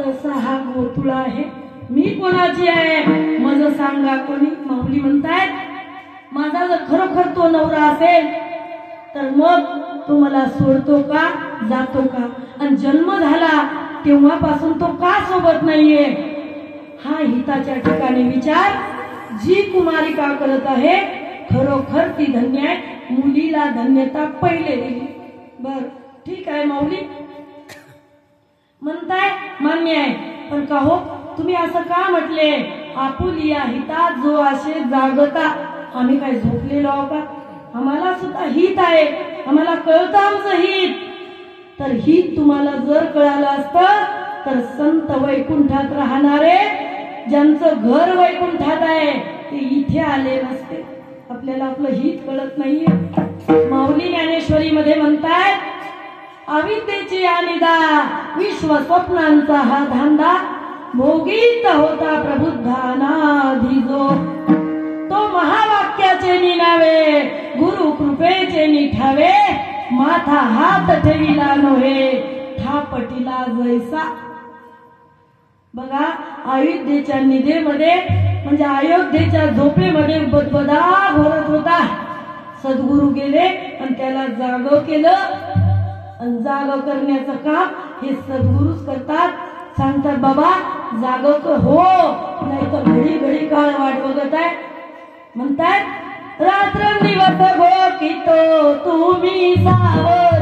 तसा हा गोतुळा आहे, मी कोणाची आहे माझं सांगा कोणी. माऊली म्हणतायत माझा जर खरोखर तो नवरा असेल तर मग तो मला सोडतो का, जातो का, आणि जन्म झाला तेव्हापासून तो का सोबत नाहीये. हा हिताच्या ठिकाणी विचार जी कुमारिका करत आहे खरोखर ती धन्य आहे. मुलीला धन्यता पहिले दिली. बर ठीक आहे माऊली म्हणताय, मान्य आहे, पण का हो तुम्ही असं का म्हटले. आपुलिया हितात जो असे जागता, आम्ही काय झोपलेलो आहो का, आम्हाला सुद्धा हित आहे, आम्हाला कळतं आमचं हित. तर हित तुम्हाला जर कळालं असतं तर संत वैकुंठात राहणारे ज्यांचं घर वैकुंठात आहे ते इथे आले नसते. आपल्याला आपलं हित कळत नाहीये. माऊली ज्ञानेश्वरी मध्ये म्हणतायत अविद्येची अनिदा विश्व स्वप्नांचा हा धांदा, भोगीत होता प्रबुद्धानाधी जो, तो महावाक्याचे निनावे गुरु कृपेचे निठावे, माथा हात ठेविला नव्हे थापटिला जैसा. बघा अयोध्येच्या निधेमध्ये म्हणजे अयोध्येच्या झोपेमध्ये बदबदा भरत होता. सद्गुरु गेले आणि त्याला जाग केलं, आणि जाग करण्याचं काम हे सद्गुरुच करतात. सांगतात बाबा जाग हो, नाही तर घडी घडी काळ वाट बघत आहे. म्हणतात रात्र दिवस गो की तो तुम्ही सावध